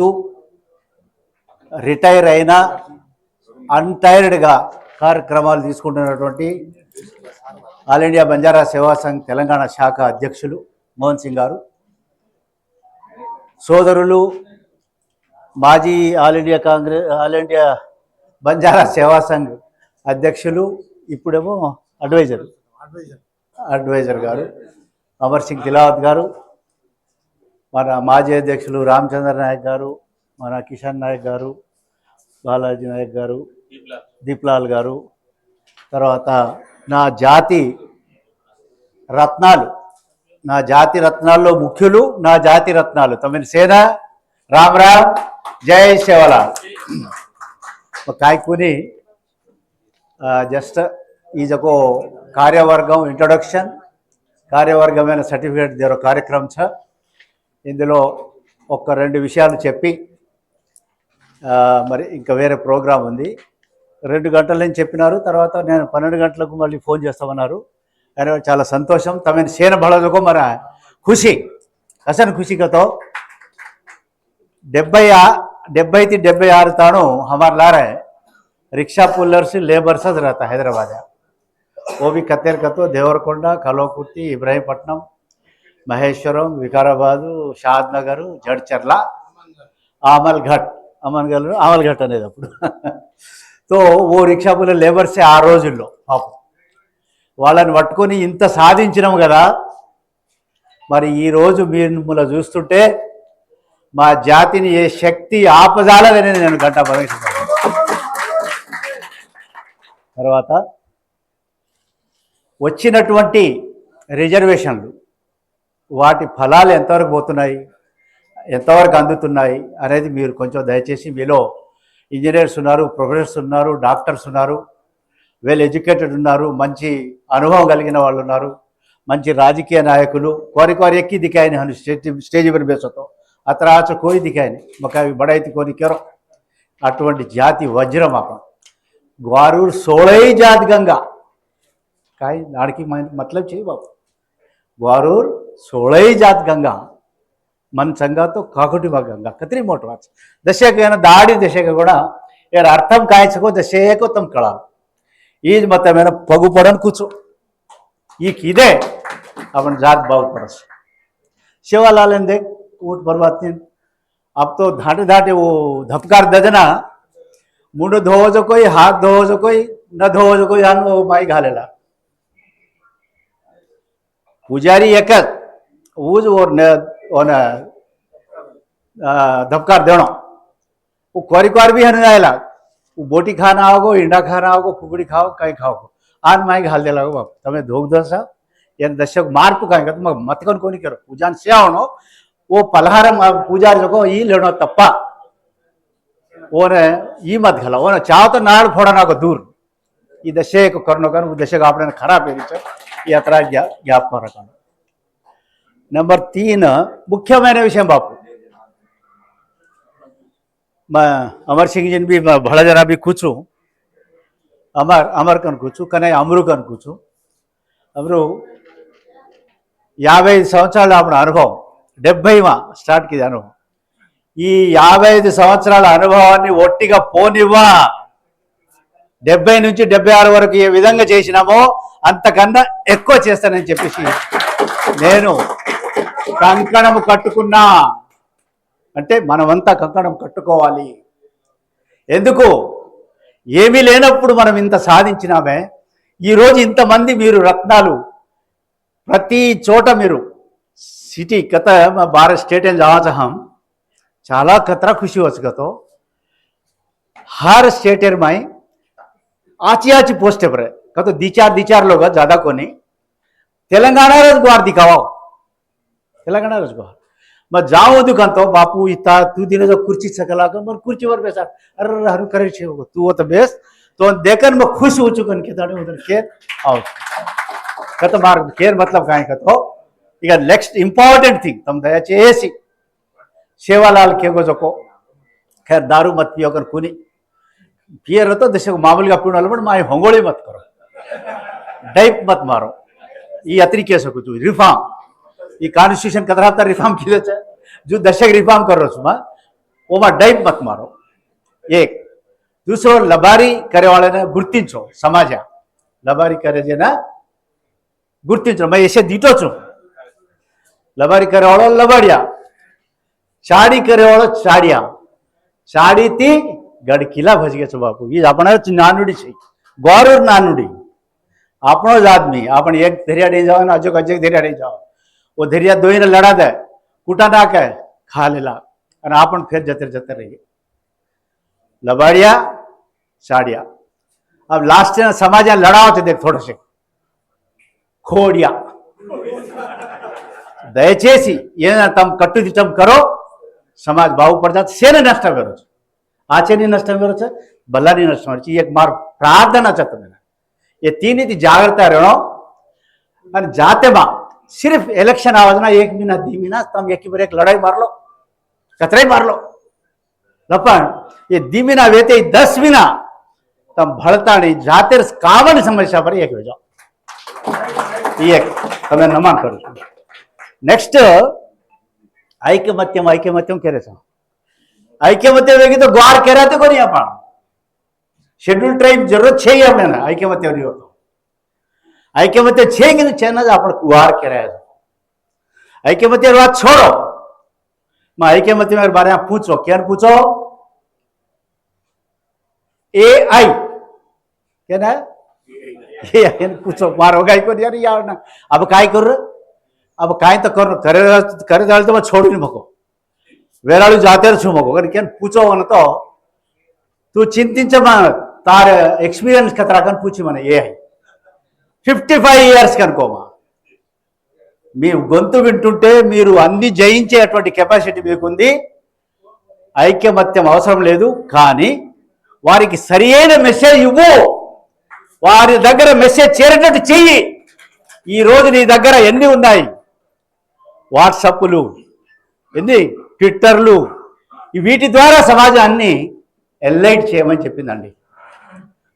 చేస్తూ రిటైర్ అయినా అన్టైర్డ్గా కార్యక్రమాలు తీసుకుంటున్నటువంటి ఆల్ ఇండియా బంజారా సేవా సంఘ్ తెలంగాణ శాఖ అధ్యక్షులు మోహన్ సింగ్ గారు, సోదరులు మాజీ ఆల్ ఇండియా బంజారా సేవా సంఘ్ అధ్యక్షులు, ఇప్పుడేమో అడ్వైజర్ గారు అమర్ సింగ్ తిలావత్ గారు, మన మాజీ అధ్యక్షులు రామచంద్ర నాయక్ గారు, మన కిషన్ నాయక్ గారు, బాలాజీ నాయక్ గారు, దీప్లాల్ గారు, తర్వాత నా జాతి రత్నాల్లో ముఖ్యులు, నా జాతి రత్నాలు తమిళ సేన రామ్ రామ్ జై సేవలాల్. कायकुनी जस्ट ఈజకో కార్యవర్గం ఇంట్రొడక్షన్ కార్యవర్గమైన సర్టిఫికేట్ దేరో కార్యక్రమం छ ఇందులో ఒక రెండు విషయాలు చెప్పి మరి ఇంకా వేరే ప్రోగ్రామ్ ఉంది. 2 గంటల నుంచి చెప్పినారు, తర్వాత నేను 12 గంటలకు మళ్ళీ ఫోన్ చేస్తామన్నారు. అయినా చాలా సంతోషం. తమ సేన బళదకో మర ఖుషి हसन खुशी का तो 70-76 ताणु हमारे ला रहे रिक्शा पुलर्स लेबर्स रहता हैदराबाद है. वो भी कतेर कतो देवरकोंडा, कलोकुर्ती, इब्राहीमपट्टनम, महेश्वरम, विकाराबाद, शादनगर, जड़चर्ला, आमलघट अने तो वो रिक्शा पुलर लेबर से आ रोजुल्लो पापं వాళ్ళని పట్టుకొని ఇంత సాధించినాం కదా. మరి ఈ రోజు మిమ్మల్ని చూస్తుంటే మా జాతిని ఏ శక్తి ఆపజాలదని నేను గంట పరమేశ్వర. తర్వాత వచ్చినటువంటి రిజర్వేషన్లు వాటి ఫలాలు ఎంతవరకు పోతున్నాయి, ఎంతవరకు అందుతున్నాయి అనేది మీరు కొంచెం దయచేసి, మీలో ఇంజనీర్స్ ఉన్నారు, ప్రొఫెసర్స్ ఉన్నారు, డాక్టర్స్ ఉన్నారు, వెల్ ఎడ్యుకేటెడ్ ఉన్నారు, మంచి అనుభవం కలిగిన వాళ్ళు ఉన్నారు, మంచి రాజకీయ నాయకులు कोरी एक ही दिखाए नहीं स्टेज पर बेसो तो अतराच कोई दिखाए नहीं मका बड़ाई कोनी क्यों अటువంటి जाति वज्रम आप ग्वारूर 16 जात गंगा काय नाड़की मतलब चाहिए बाबू ग्वारूर 16 जात गंगा मन संगा तो काकुटी गंगा कतरी मोट वाच दशक दाड़ी दशक यार अर्थम कायचको दशेको तम कड़ा ಈಜ್ ಮತ್ತೆ मैंने पगु पड़न कुछ ईदे अपन जात बहुत परस सेवालाल देख ऊट बर्बाद नहीं. अब तो धाटे धाटे वो धपकार दजना मुंड धोवो जो कोई, हाथ धोवो जो कोई, न धोवो जो कोई, वो माई घालेला पुजारी एक ऊज और धपकार देनो वो कोरी भी हन जाएला. बोटी खाना आओगो, इंडा खाना आओगो, कुकड़ी खाओ, कहीं खाओ आज माई घाल दे लगो बाप तमें धोक दसा या दशक मार्प कहेंगे तो मत को नहीं करो पूजान से आवनो वो पलहारम पूजा जो ई लेनो तप्पा वो ने ई मत घाला वो चाहो तो नाड़ फोड़ना को दूर ये दशे को करनो कर वो दशक आपने खराब है यात्रा ज्ञाप में रखना. नंबर 3 मुख्य मैंने विषय बापू अमर सिंह जी भी बड़ा जरा भी कुछ अमर कन कुछ कने अमरू कन कुछ अमरू 55 సంవత్సరాల అనుభవం 70వ స్టార్ట్ కిది అనుభవం ఈ 55 సంవత్సరాల అనుభవాన్ని ఒట్టిగా పోనివ్వా 70 నుంచి 76 వరకు ఏ విధంగా చేసినామో అంతకన్నా ఎక్కువ చేస్తానని చెప్పేసి నేను కంకణం కట్టుకున్నా. అంటే మనమంతా కంకణం కట్టుకోవాలి. ఎందుకు ఏమీ లేనప్పుడు మనం ఇంత సాధించినామే. ఈరోజు ఇంతమంది మీరు రత్నాలు ప్రతి చోట మీరు सिटी कत 12 स्टेट जावा हम चाला कतरा खुशी हो तो हर स्टेट में आची आची पोस्ट पर कत दी चार लोग ज्यादा को नहीं तेलंगाना गुहार दिखावा तेलंगाना गुहार मैं जाऊँ दुकान बापू इतना तू दिन जो कुर्ची सकला मैं कुर्ची पर बेसा अरे हर करे तू वो तो बेस तो देखकर मैं खुश हो चुका उधर केर आओ कत मार केर मतलब कहीं कतो इक नेक्स्ट इंपॉर्टेंट थिंग तम दयचेसी सेवालाल केगो जको खैर दारू मत पियो कर कुनी पियर तो दशक मामूली पीण बट माई होंगोली मत करो डाइप मत मारो ये अतरी कह सकू तू रिफॉर्म ये कॉन्स्टिट्यूशन कतरा रिफॉर्म किए जो दशक रिफॉर्म कर रो ओमा डाइप मत मारो। एक दूसरो लबारी करे वाले ने गुर्तिंचो समाज लबारी करे जे ना गुर्तिंचो मैं ऐसे दीटो छू लबारी करे वालो लबाड़िया चाड़ी करे वालो चाड़िया चाड़ी थी गड़कीला भजगे छो बापू ये अपना नानुडी छे गौरव नानुडी આપણો જ આદમી આપણે એક ધેરિયા દઈ જાવ ને અજોક અજેક ધેરિયા દઈ જાવ वो ધેરિયા દોઈને લડા દે કૂટા નાખે ખા લેલા અને આપણ ફેર જતે જતે રહીએ લબાડિયા સાડિયા अब लास्ट समाज लड़ाओ थे देख थोड़े से खोड़िया దయచేసి ఏదైనా తమ కట్టుదిట్టం కరో సమాజ్ బాగుపడతా సేనే నష్టం కరొచ్చు ఆచని నష్టం కరొచ్చు బల్లాని నష్టం కరొచ్చు एक मार प्रार्थना चाहता मैं ये तीन ही जागृता रहो और जाते बा सिर्फ इलेक्शन आवाज ना 1 महीना 2 महीना तुम एक बार एक लड़ाई मार लो कतराई मार लो लपन ये 2 महीना वेते 10 महीना तुम भड़ता नहीं जाते कावन समस्या पर एक भेजो एक तमें नमन करो नेक्स्ट ऐक्यमत्यम कह रहे ऐक्यमत्य वेगी तो ग्वार कह रहे थे को नहीं अपन शेड्यूल ट्राइब जरूरत है ही अपने ऐक्यमत्य नहीं हो तो ऐक्यमत्य छे कि चैनल अपन गुहार कह रहे ऐक्यमत्य बात छोड़ो मैं ऐक्यमत्य मेरे बारे में पूछो क्या पूछो AI क्या ना AI पूछो मारो गाय को यार यार ना अब काय कर अब काय तो कर करे करे डाल तो मैं छोड़ नहीं मको वेरालू जाते छू मको अगर क्या पूछो ना तो तू चिंतिंच तार एक्सपीरियंस कतरा कन पूछी मन AI 55 years కనుకోమా మీ గొంతు వింటుంటే మీరు అన్ని జయించేటువంటి కెపాసిటీ మీకుంది ఐక్యమత్యం అవసరం లేదు కానీ వారికి సరియైన మెసేజ్ ఇవ్వు వారి దగ్గర మెసేజ్ చేరేటట్టు చెయ్యి ఈ రోజు నీ దగ్గర ఎన్ని ఉన్నాయి వాట్సాప్లు ఎన్ని ట్విట్టర్లు వీటి ద్వారా సమాజాన్ని ఎలైట్ చేయమని చెప్పిందండి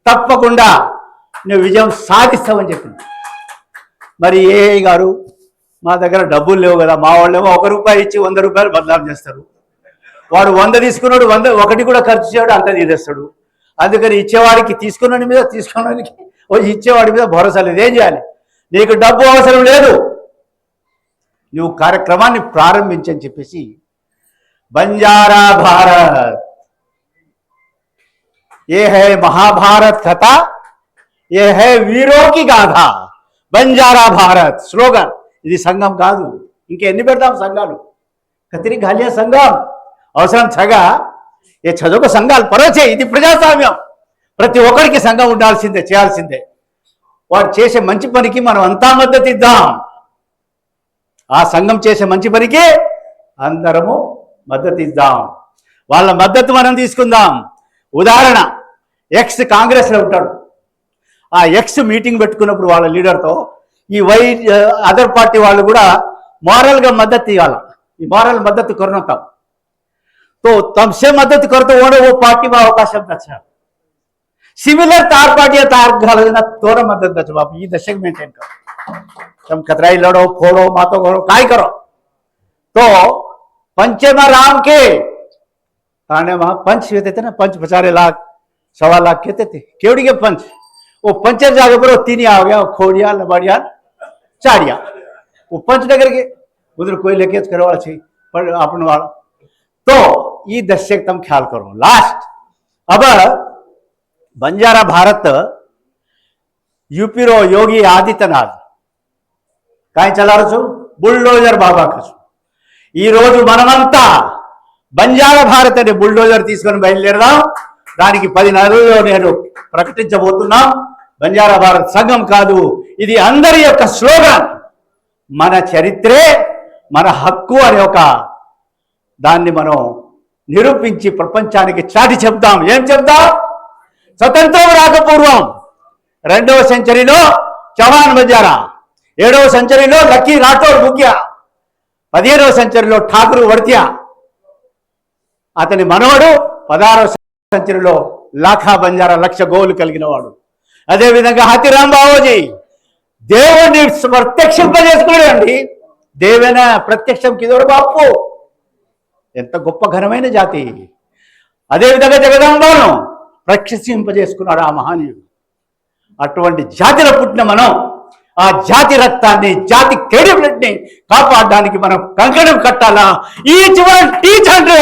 తప్పకుండా నువ్వు విజయం సాధిస్తావని చెప్పింది మరి ఏఐ గారు మా దగ్గర డబ్బులు లేవు కదా మా వాళ్ళేమో ₹1 ఇచ్చి ₹100 బదలాం చేస్తారు వాడు 100 తీసుకున్నాడు 100 ఒకటి కూడా ఖర్చు చేయడు అంతా తీసేస్తాడు అందుకని ఇచ్చేవాడికి తీసుకున్నది మీద తీసుకున్నది ఇచ్చేవాడి మీద భరోసా లేదు ఏం చేయాలి నీకు డబ్బు అవసరం లేదు నువ్వు కార్యక్రమాన్ని ప్రారంభించని చెప్పేసి బంజారా భారత్ ये है महाभारत कथा ये है वीरों की गाथा బంజారా భారత్ స్లోగన్ ఇది సంఘం కాదు ఇంకా ఎన్ని పెడతాం సంఘాలు కతిరి గాలియా సంఘం అవసరం చగా ఏ చదువుకు సంఘాలు పరచే ఇది ప్రజాస్వామ్యం ప్రతి ఒక్కరికి సంఘం ఉండాల్సిందే చేయాల్సిందే వాడు చేసే మంచి పనికి మనం అంతా మద్దతు ఇద్దాం ఆ సంఘం చేసే మంచి పనికి అందరము మద్దతు ఇద్దాం వాళ్ళ మద్దతు మనం తీసుకుందాం ఉదాహరణ ఎక్స్ కాంగ్రెస్లో ఉంటాడు ఆ ఎక్స్ మీటింగ్ పెట్టుకున్నప్పుడు వాళ్ళ లీడర్తో ఈ अदर पार्टी వాళ్ళు కూడా मॉरल मदद इवाला मॉरल मदद करना तब तो तुमसे मदद कर तो वो पार्टी में अवकाश अच्छा सिमिलर तार पार्टी तार घालना तोर मदद दच बाप ये दशक मेंटेन करो तुम कतराई लड़ो फोड़ो मातो करो काय करो तो पंचे में राम के ताने वहां पंच कहते थे ना पंच 50 लाख 1.25 लाख कहते थे केवड़ी के पंच वो पंचर जाके पर 3 आ गया खोड़िया लबाड़िया चाड़िया वो पंच नगर के उधर कोई लेके करे वाला चाहिए पर अपन वाला तो ये दशक तुम ख्याल करो लास्ट अब బంజారా भारत यूपी रो योगी आदित्यनाथ काय चला रू बुलडोजर बाबा कसु ఈ రోజు మనమంతా బంజారా భారత్ అనే బుల్డోజర్ తీసుకొని బయలుదేరదాం దానికి 10 నెలల్లో నేను ప్రకటించబోతున్నాం బంజారా భారత్ సంఘం కాదు ఇది అందరి యొక్క స్లోగన్ మన చరిత్రే మన హక్కు అనే ఒక దాన్ని మనం నిరూపించి ప్రపంచానికి చాటి చెప్తాం ఏం చెప్తాం స్వతంత్రం రాకపూర్వం 2వ సెంచరీలో చౌహాన్ బంజారా 7వ సెంచరీలో లక్కీ రాఠోడ్ ముఖ్య 15వ సెంచరీలో ఠాకూర్ వడ్త్యా అతని మనవడు 16వ సెంచరీలో లాఖా బంజారా లక్ష గోవులు కలిగిన వాడు అదే విధంగా హాతీరాం బావోజీ దేవుణ్ణి ప్రత్యక్షింపజేసుకున్నాడండి దేవేన ప్రత్యక్షం కిదోడు బాపు ఎంత గొప్ప ఘనమైన జాతి. అదేవిధంగా జగదాంబను ప్రక్షింపజేసుకున్నాడు ఆ మహనీయుడు. అటువంటి జాతిలో పుట్టిన మనం ఆ జాతి రక్తాన్ని, జాతి క్రెడిబిలిటీని కాపాడడానికి మనం కంకణం కట్టాలా. Each one teach 100,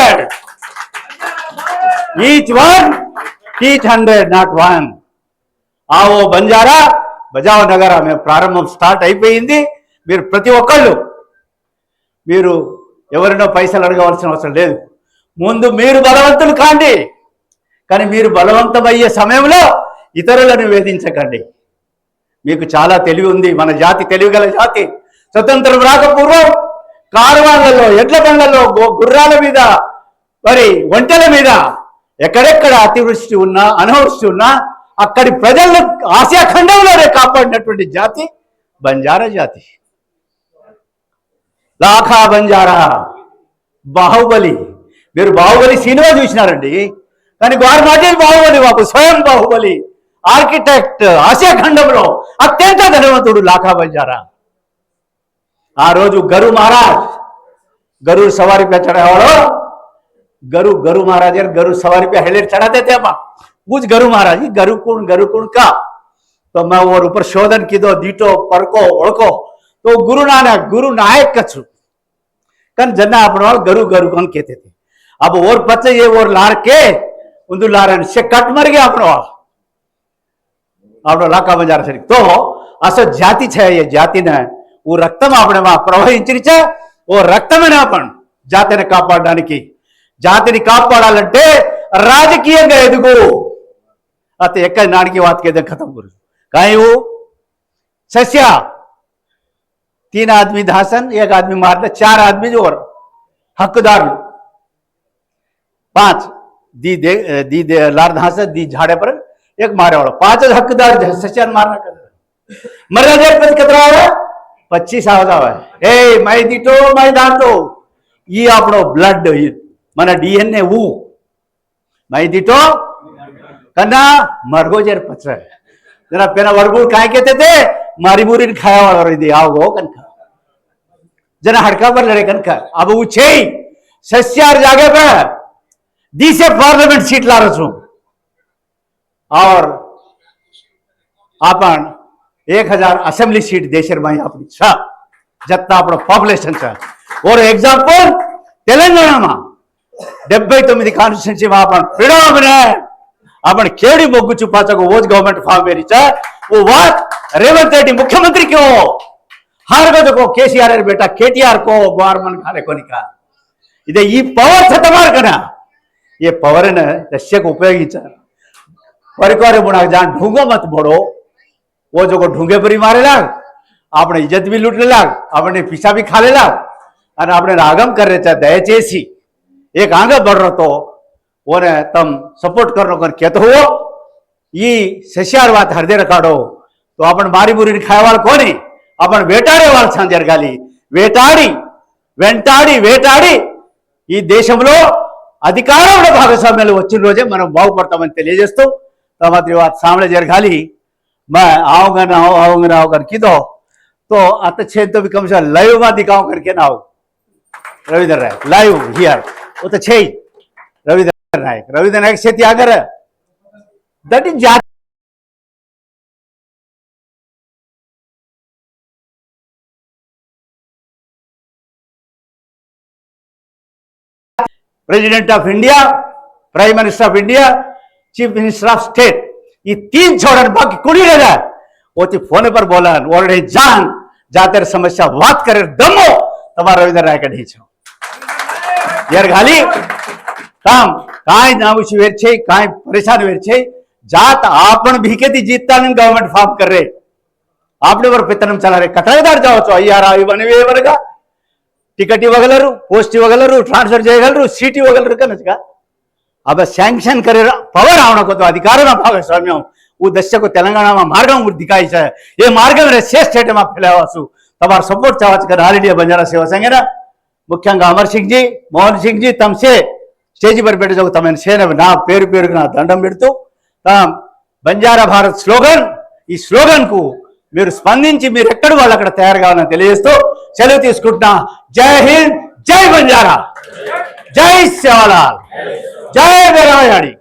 each one teach 100, not one. ఆవో బంజారా బజావ్ నగర మేము ప్రారంభం స్టార్ట్ అయిపోయింది. మీరు ప్రతి ఒక్కళ్ళు మీరు ఎవరినో పైసలు అడగవలసిన అవసరం లేదు. ముందు మీరు బలవంతులు కాండి. కానీ మీరు బలవంతమయ్యే సమయంలో ఇతరులను వేధించకండి. మీకు చాలా తెలివి ఉంది. మన జాతి తెలివిగల జాతి. స్వతంత్రం రాకపూర్వం కారువాళ్లలో, ఎడ్ల బండ్లలో, గుర్రాల మీద, మరి ఒంటెల మీద ఎక్కడెక్కడ అతివృష్టి ఉన్నా, అనావృష్టి ఉన్నా అక్కడి ప్రజలను ఆసియా ఖండంలోనే కాపాడినటువంటి జాతి బంజారా జాతి. లాఖా బంజారా, బాహుబలి. మీరు బాహుబలి సినిమా చూసినారండి, కానీ వారు మాటలు బాహుబలి బాబు, స్వయం బాహుబలి ఆర్కిటెక్ట్. ఆసియా ఖండంలో అత్యంత ధనవంతుడు లాఖా బంజారా. ఆ రోజు గరు మహారాజ్ गरुड़ सवारी पे चढ़ा वालों, गरु महाराज यार गरु सवारी पे हेलेट चढ़ाते थे। आप पूछ गरु महाराज गरु कुण का, तो मैं और ऊपर शोधन की दो दीटो पड़को ओढ़को तो गुरु नायक कछु कन जन्ना अपने गरु गरु कौन कहते थे। अब और बच्चे ये और लार के उन्दु लारन से कट मर गया अपनो लाका बंजार से। तो असो जाति है, ये जाति ने वो रक्तम अपने प्रवहिंची वो रक्तमेना आपण जातिని కాపాడడానికి। జాతిని కాపాడాలంటే రాజకీయంగా ఎదుగు అత ఎక్కడ నాడికి बात के खत्म गुरु काहे वो सस्या 3 आदमी धासन, 1 आदमी मारना, 4 आदमी जो और हकदार 5 दी दे लार धासन दी झाड़े पर 1 मारे वाला 5 हकदार सस्या मारना कर मर्यादा पद कतरा है 25 आवता है। ए मैं दीटो मैं दाटो ये आपनो ब्लड मन डीएनए वो मैं दीटो कन्ना मरगो जेर पत्र जरा पेना वर्गुल काय कहते थे मारी मुरी खाया वाला रे आओ कनका जना हड़का पर लड़े कनका। अब वो छे सस्यार जागे पे दी से पार्लियामेंट सीट ला रहा और अपन 1000 असेंब्ली सीट देशर में अपनी जत्ता अपना पॉपुलेशन और एग्जांपल तेलंगाना में 79 कान्स्टिट्यूंसी में अपन प्रिडोमिनेंट अपन केड़ी मोगु चुपाचा को वोज गवर्नमेंट फॉर्म मेरी वो बात रेवंत रेड्डी मुख्यमंत्री क्यों हर को केसीआर बेटा केटीआर को बार मन खाने को निका इधे ये पवर से तमार करना ये पवर ने दश्य को उपयोगी परिवार बुना जान ढूंगो मत बोड़ो वो जो को ढूंगे परी मारे लाग आपने इज्जत भी लूट ले लाग आपने पीछा भी खा ले लाग और आपने रागम कर रहे दयचेसी एक आगे बढ़ रहा तो वो ने तम सपोर्ट करनो कर कहते हो ये सस्यार बात हृदय रखाड़ो तो अपन मारी बुरी खाए वाल कोनी अपन वेटाड़े वाल सांजर गाली वेटाड़ी वेंटाड़ी वेटाड़ी ఈ దేశంలో అధికారంలో భాగస్వామ్యాలు వచ్చిన రోజే మనం బాగుపడతామని తెలియజేస్తూ తమత్రి వాత్ సామనే జరగాలి। मैं आऊंगा ना आऊंगा करके दो तो अच्छे तो भी कम से लाइव में दिखाऊं करके ना आओ रविंद्र नायक लाइव हियर वो तो छे रविंद्र नायक से त्यागर दैट इज जाति president of India, prime minister of India, chief minister of state ये 3 छोड़न बाकी कुड़ी रह जाए वो तो फोन पर बोला ओरडे जान जाते समस्या बात करे दमो तमारा रविंद्र नायक नहीं छो यार गाली काम काय नामुशी वेर छे काय परेशान वेर छे जात आपण भीकेती जीतता ने गवर्नमेंट फॉर्म कर रहे आपने वर पेतनम चला रे कटाईदार जाओ छो अय्यार आवी बनेवे वर्गा टिकट वगलरू पोस्ट वगलरू ट्रांसफर చేయగలరు सीटी वगलरू कनचगा अब सैंक्शन करे पवर आवना को तो अधिकार में भागस्वाम्य वो दस्य को तेलंगाना में मार्ग दिखाई है ये मार्ग में से स्टेट में फैलावासु तबार सपोर्ट चावच कर ऑल इंडिया बंजारा सेवा संघ मुख्य अमर सिंह जी मोहन सिंह जी तम से स्टेज पर बैठे जो तम सेना ना पेर पेर ना దండం పెడుతూ तम बंजारा भारत स्लोगन ఈ స్లోగన్ కు మీరు స్పందించి మీరు ఎక్కడ వాళ్ళు అక్కడ తయారు కావాలని తెలియజేస్తూ సెలవు తీసుకుంటున్నా। జై హింద్, జై బంజారా। జై సేవలాల్, జై వీరమయాడి.